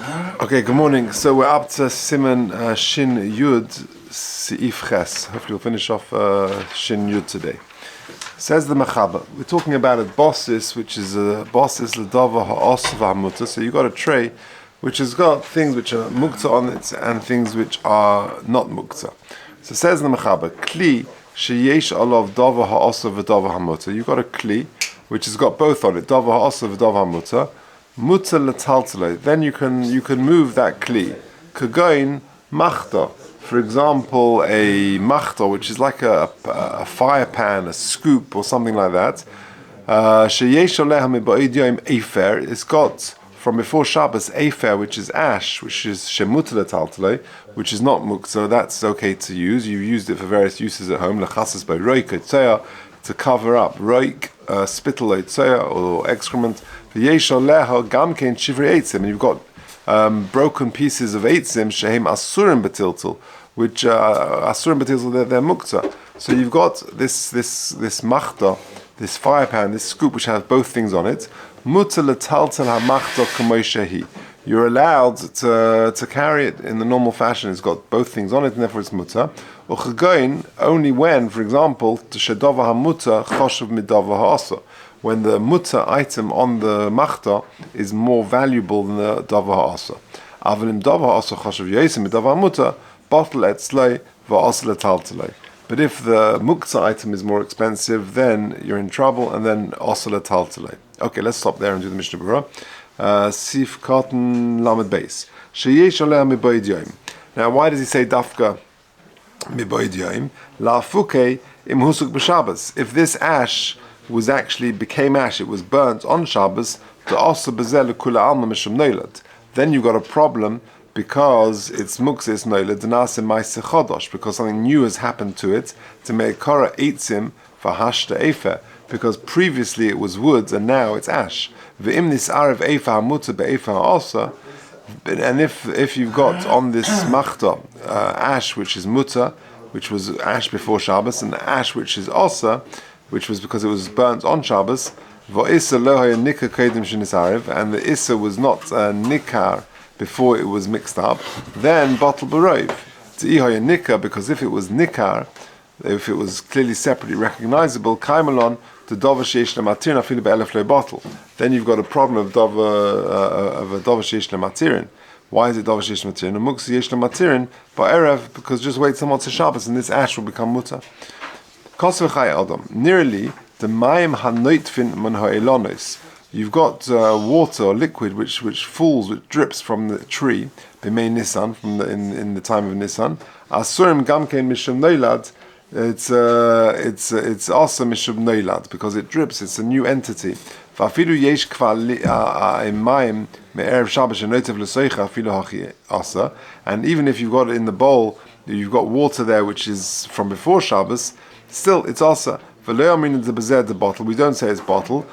Okay, good morning. So we're up to Siman Shin Yud Seif Ches. Hopefully we'll finish off Shin Yud today. Says the Mechaber. We're talking about a Bosis, which is a Bosis L'Dava Ha'os V'Hamutah. So you've got a tray which has got things which are Muktzeh on it and things which are not Muktzeh. So says the Mechaber, Kli Sheyesh Alav Dava Ha'os V'Dava Hamutah. You've got a Kli which has got both on it, Dava Ha'os V'Dava Hamutah. Mutzah l'taltalei. Then you can move that kli. Kagoin machta. For example, a machta, which is like a fire pan, a scoop, or something like that. Sheyesh oleha mi'ba'id yom efer. It's got from before Shabbos efer, which is ash, which is shemutah l'taltalei, which is not muktzeh. So that's okay to use. You've used it for various uses at home. Lechasas by roik etzea, to cover up roik, spittle etzea, or excrement. And you've got broken pieces of eitzim shehem asurim betiltul, which asurim betiltul they're muktzah. So you've got this machta, this fire pan, this scoop which has both things on it. Mutzah letaltel hamachta k'moshehi. You're allowed to carry it in the normal fashion. It's got both things on it, and therefore it's mutzah. Uchagoin only when, for example, to shedava hamutah choshev midava ha'asa. When the mutzah item on the machta is more valuable than the dava ha'asa. Avalim dava ha'asa chashav yosim dava mutzah bottle etzlei va'asa letaltalei. But if the muktzah item is more expensive, then you're in trouble, and then asa letaltalei. Okay, let's stop there and do the Mishnah Berurah. Sif cotton lamed base. Sheyesh oleh miboid yoim. Now, why does he say dafka miboid yoim? La fuke im husuk b'Shabbos. If this ash became ash, it was burnt on Shabbos, then you've got a problem because it's muktzeh noilad, because something new has happened to it, to make kara eitzim for hashta efer, because previously it was wood and now it's ash. And if you've got on this machta ash which is muta, which was ash before Shabbos, and ash which is osa, which was because it was burnt on Shabbos, and the issa was not nikar before it was mixed up, then bottle b'roiv. Nikar, because if it was nikar, if it was clearly separately recognizable, kaimalon to dova sheish lematirin afilu be'elef le bottle. Then you've got a problem of a dova sheish lematirin. Why is it dova sheish lematirin? A muktzeh sheish lematirin ba'erev, because just wait till Motzei Shabbos and this ash will become muta. Nearly the mayim hanoitfin man ha'elonos. You've got water or liquid which falls, which drips from the tree. B'mei Nisan, in the time of Nisan. Asurim gamkein mishum noilad. It's also mishum noilad because it drips. It's a new entity. V'afilu yesh kvar mayim me'erev Shabbos shenoitev l'soicha afilu hachi asa. And even if you've got it in the bowl, you've got water there which is from before Shabbos. Still, it's also the bottle. We don't say it's bottle.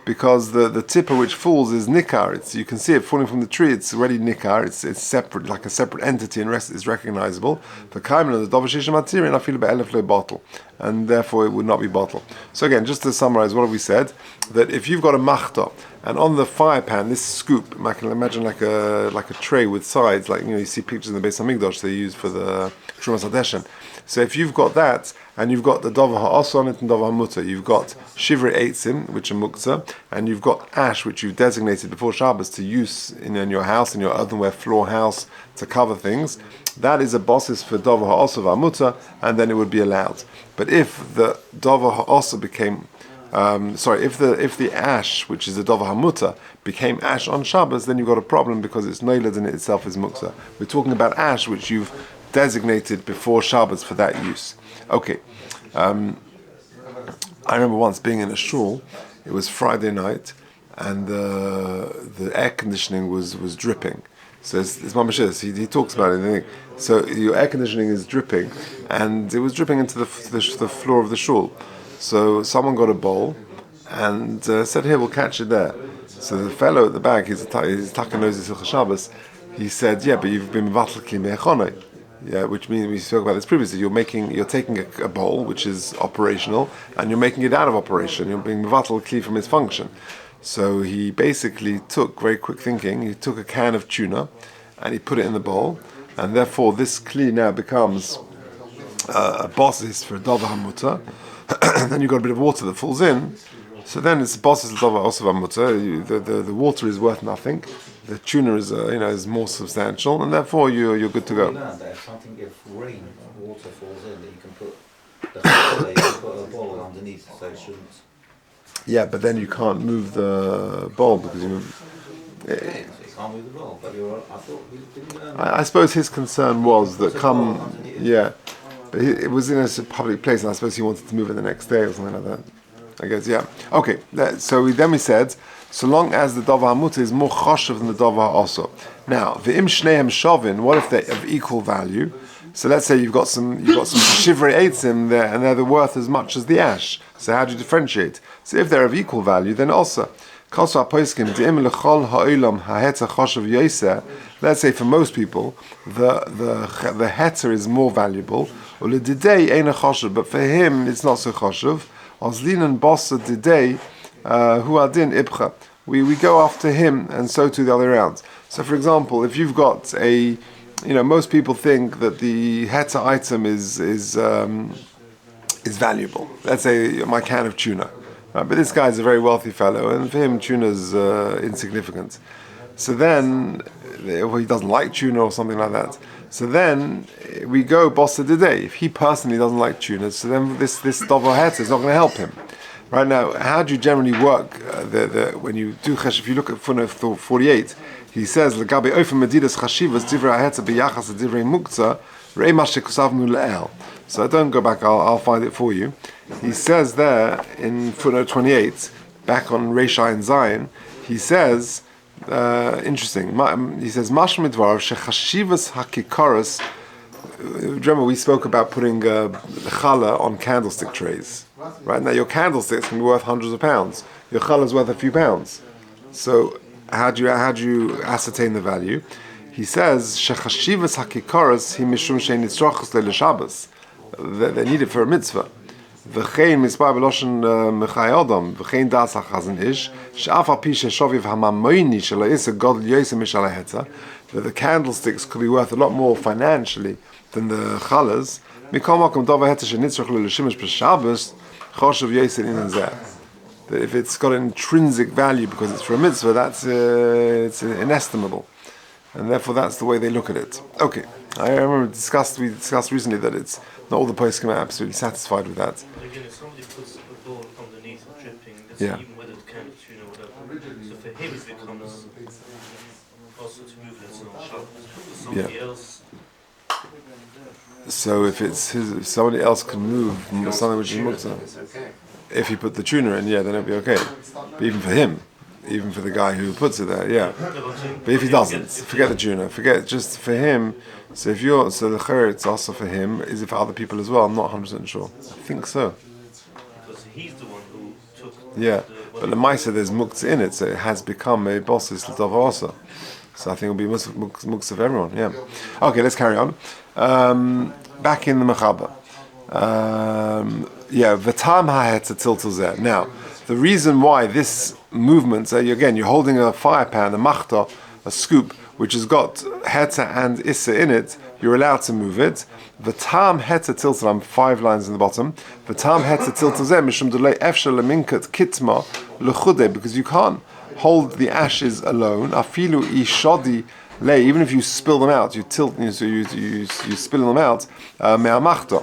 Because the tipper which falls is nikar. You can see it falling from the tree. It's already nikar. It's separate, like a separate entity, and is recognizable. The Chaim of the dovashish material, I feel about bottle, and therefore it would not be bottle. So again, just to summarize, what have we said? That if you've got a machta, and on the fire pan, this scoop, I can imagine like a tray with sides, like you see pictures in the Beis Hamikdash they use for the Trumas Hadeshen. So if you've got that, and you've got the dava ha'as on it and dava ha'muta, you've got shivrei eitzim, which are muktzeh, and you've got ash, which you've designated before Shabbos to use in your house, in your earthenware floor house, to cover things. That is a bosis for dava ha'as v'hamuta, and then it would be allowed. But if the dava ha'as became if the ash, which is the dava hamuta, became ash on Shabbos, then you've got a problem because it's noilad and it itself is muktzeh. We're talking about ash which you've designated before Shabbos for that use. Okay. I remember once being in a shul. It was Friday night, and the air conditioning was dripping. So it's Mamashis. He talks about it. So your air conditioning is dripping, and it was dripping into the floor of the shul. So someone got a bowl and said, "Here, we'll catch it there." So the fellow at the back, he's taking noses to Shabbos. He said, "Yeah, but you've been mevatel kli me'echonai." Yeah, which means we spoke about this previously. You're taking a bowl which is operational, and you're making it out of operation. You're being mevatel kli from its function. So he basically took, very quick thinking, he took a can of tuna and he put it in the bowl, and therefore this kli now becomes a bosis for a davar hamuta. Then you've got a bit of water that falls in, so then it's a bosis davar also hamuta. The water is worth nothing. The tuna is is more substantial, and therefore you're good to go. We learned that if rain water falls in, that you can put you can put a bowl underneath, so it shouldn't. Yeah, but then you can't move the bowl because you move. So you can't move the bowl, but I thought we didn't learn. I suppose his concern was that but it was in a public place, and I suppose he wanted to move it the next day or something like that. I guess, yeah. Okay, so then we said, so long as the davar hamuta is more choshev than the davar also. Now, v'im shnehem shovin, what if they're of equal value? So let's say you've got some shivrei eitzim there, and they're worth as much as the ash. So how do you differentiate? So if they're of equal value, then also. Let's say for most people, the heter is more valuable. But for him, it's not so choshev. We go after him, and so to the other way around. So, for example, if you've got most people think that the heter item is valuable. Let's say my can of tuna. But this guy's a very wealthy fellow, and for him, tuna's insignificant. So then, he doesn't like tuna or something like that. So then, we go bossa today. If he personally doesn't like tuna, so then this davar heter is not going to help him. Right now, how do you generally work when you do chesh? If you look at footnote 48, he says, "L'gabe ofen medidas chashivas divrei heter biyachas divrei muktzeh rei ma shekosavnu le'el." So don't go back, I'll find it for you. He says there in footnote 28, back on Reisha and Zion, he says, interesting, he says, Mashma midvar shechashivas hakikaras. Remember we spoke about putting challah on candlestick trays. Right now your candlesticks can be worth hundreds of pounds. Your challah is worth a few pounds. So how do you ascertain the value? He says, shechashivas hakikaras hi mishum shein nitzrachos le'Shabbos. They need it for a mitzvah. V'chein mitzvah b'loshen mechai adam. V'chein das ha'chazan ish. She'af api she'shoviv ha'mamoini shelo isa godl yosem mishal ha'heter. That the candlesticks could be worth a lot more financially than the challahs. Mikol makom davar heter she'nitzrach le'shimish b'Shabbos choshev yosem in zeh. That if it's got an intrinsic value because it's for a mitzvah, that's it's inestimable. And therefore that's the way they look at it. Okay. I remember we discussed recently that it's not all the poskim are absolutely satisfied with that. Again, if somebody puts a bowl underneath or dripping, that's even whether the can of tuna or whatever. So for him it becomes also to move it on Shabbos. For somebody else. So if somebody else can move something which is muktzeh, if he put the tuna in, then it'll be okay. But even for him, even for the guy who puts it there, But if he doesn't, forget the tuna. Forget just for him. So the chayr it's also for him. Is it for other people as well? I'm not 100% sure. I think so. Because he's the one who took. But the Maisa there's muktzeh in it, so it has become a bosis l'davar also. So I think it'll be muktzeh of everyone. Okay, let's carry on. Back in the Mechaba. V'tam ha'heter tiltul zeh. Now, the reason why this movement, again, you're holding a fire pan, a machta, a scoop, which has got heter and issa in it, you're allowed to move it. The tam heter tilted, I'm 5 lines in the bottom. The tam heter tilted zeh mishum delay efshel leminkat kitma lechude, because you can't hold the ashes alone. Afilu ishodi lay, even if you spill them out, you tilt, so you spill them out. Me'amachta.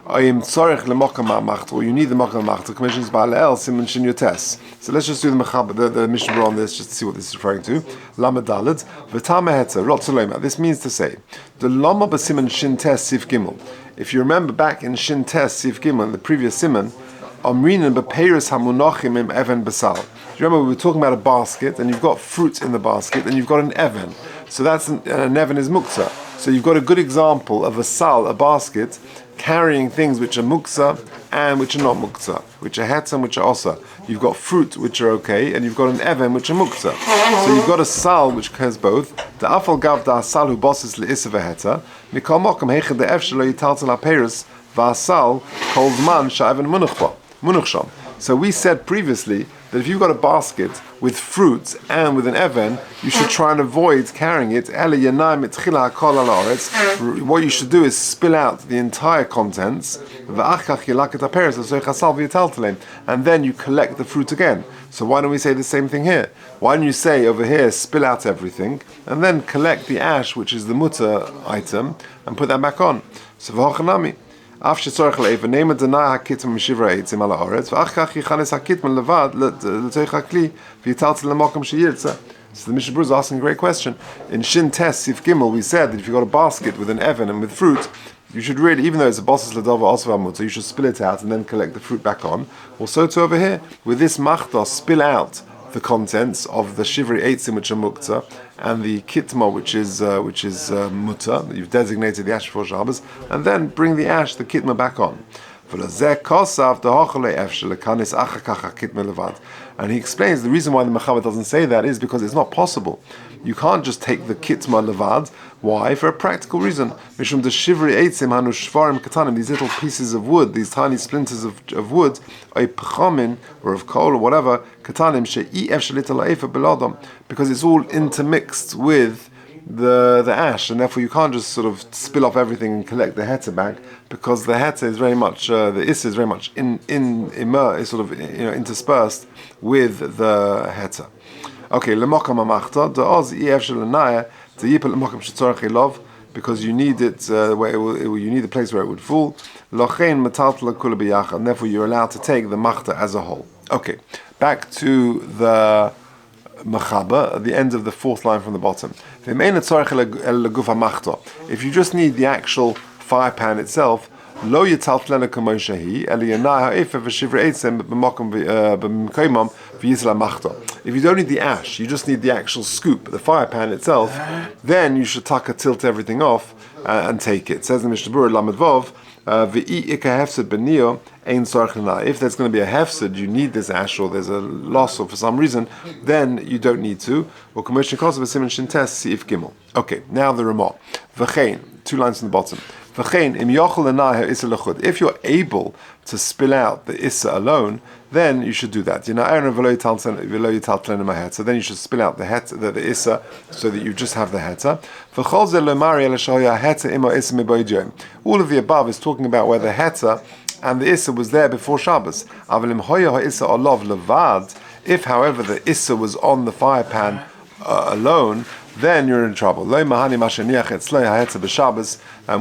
Or you need the Mokam Machta. Commissions by Leel, Simon Shin Yotes. So let's just do the Mishnah on this, just to see what this is referring to. Lama Dalad, V'tama Heter, Rotzolema. This means to say, the Lama B'Simon Shin Tes Sif Gimel. If you remember back in Shin Tes Sif Gimel, the previous Simon, Omrinan B'Peiris HaMunachim Im Even Basal. Do you remember we were talking about a basket, and you've got fruit in the basket, and you've got an Even. So an Even is Muktzeh. So you've got a good example of a sal, a basket, carrying things which are muktzeh and which are not muktzeh, which are heter and which are osa. You've got fruit which are okay, and you've got an even which are muktzeh. So you've got a sal which has both. The afal gav da sal hu bosis le'isa v'heter. Mikol mokum heichad de'ef shelo yitaltel ha'peris v'asal kol zman sha'even munuch sham. So we said previously that if you've got a basket with fruits and with an even, you should try and avoid carrying it. What you should do is spill out the entire contents, and then you collect the fruit again. So why don't we say the same thing here? Why don't you say over here, spill out everything, and then collect the ash, which is the mutter item, and put that back on? So v'hochanami. So the Mishnah Berurah is asking a great question. In Shin Tes Sif Gimel, we said that if you've got a basket with an even and with fruit, you should really, even though it's a Bosis Ladova also Mutter, you should spill it out and then collect the fruit back on. Well, so too over here, with this Machta, spill out the contents of the Shivri Eitzim, which are Muktzeh, and the Kitma, which is Mutter. You've designated the ash for Shabbos, and then bring the ash, the Kitma, back on. And he explains the reason why the Mechaber doesn't say that is because it's not possible. You can't just take the Kitma levad. Why? For a practical reason. Mishum the Shivri Eitzim hanu shvarim katanim, these little pieces of wood, these tiny splinters of wood, or pechamin, or of coal, or whatever, katanim she'i ef shelital ha'efa beladam, because it's all intermixed with the ash, and therefore you can't just sort of spill off everything and collect the heta back, because the heta is very much the issa is very much interspersed with the heta. Okay, lemokam amachta da'oz ef shelenaya yipel lemokam shetzorach elov, because you need it where you need the place where it would fall. Lochein metaltla kula biyach, and therefore you're allowed to take the machta as a whole. Okay, back to the Mechaber at the end of the fourth line from the bottom. If you just need the actual fire pan itself, if you don't need the ash, you just need the actual scoop, the fire pan itself, then you should tilt everything off and take it. It says in Mishnah Berurah Lamed Vav, if there's going to be a hefsed, you need this ash, or there's a loss, or for some reason, then you don't need to. Okay, now the Ramah. Two lines from the bottom. If you're able to spill out the issa alone, then you should do that. So then you should spill out the issa, so that you just have the heta. All of the above is talking about where the heta and the issa was there before Shabbos. If, however, the issa was on the fire pan alone, then you're in trouble. And we'll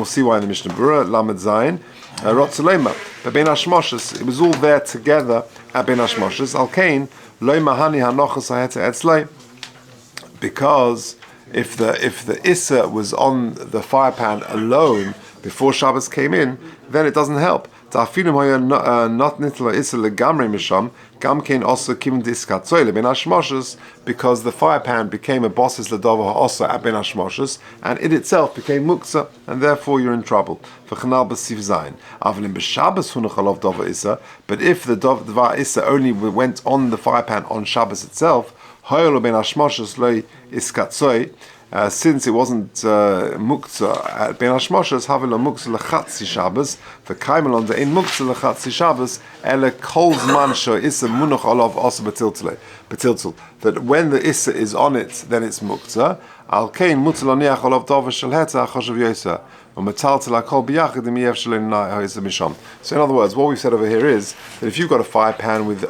see why in the Mishnah Berurah, Lamed Zayin, but Ben Hashmoshes, it was all there together at Ben Hashmoshes. Alkein, Loi Mahani Hanochas Haheta Etzlei, because if the Issa was on the fire pan alone before Shabbos came in, then it doesn't help. Not nitla Issa legamrei misham, gamkein also kim diskatzoyle ben hashmoshes, because the fire pan became a bosis ledova also at ben hashmoshes, and it itself became muktzeh, and therefore you're in trouble. V'chanal b'sif zayin. Avlim b'Shabbos hunachalov dova Issa, but if the dvar Issa only went on the fire pan on Shabbos itself, hoylo ben hashmoshes loy iskatzoy. Since it wasn't muktzeh at Ben Hashmoshes, havelo muktzeh lechatzi Shabbos, v'kaimelon de'ein muktzeh lechatzi Shabbos, ele kol zman sho issa munoch olav also betiltul. That when the issa is on it, then it's muktzeh. Al kein mutzel oniach olav dova shel heta choshev yosa. So in other words, what we've said over here is that if you've got a fire pan with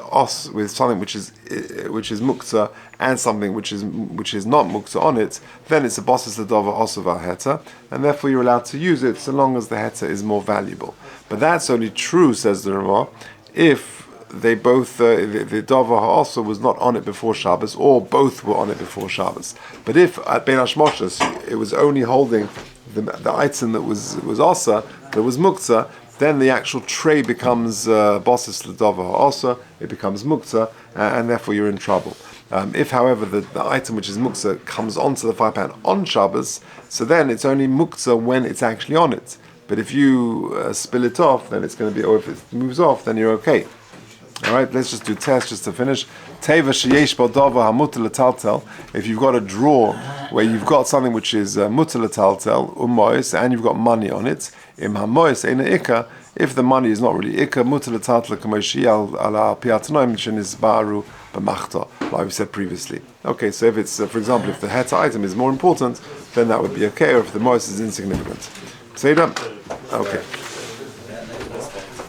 something which is muktzeh and something which is not muktzeh on it, then it's a bosis ledova osova heta, and therefore you're allowed to use it so long as the heta is more valuable. But that's only true, says the Ramah, if they both the dova also was not on it before Shabbos, or both were on it before Shabbos. But if at Ben Hashmoshes it was only holding the item that was asa, that was muktzeh, then the actual tray becomes bosis ledova asa, it becomes muktzeh, and therefore you're in trouble. If, however, the item which is muktzeh comes onto the fire pan on Shabbos, so then it's only muktzeh when it's actually on it. But if you spill it off, then it's going to be, or if it moves off, then you're okay. All right, let's just do test just to finish. Teva sheyesh b'dava hamuter letaltel. If you've got a drawer where you've got something which is muter letaltel umois, and you've got money on it, im hamois eina ikka. If the money is not really ikka, muter letaltel kamoshi al piatanoim shenis baru b'machta, like we said previously. Okay, so if it's, for example, if the het item is more important, then that would be okay, or if the mois is insignificant. Say that? Okay.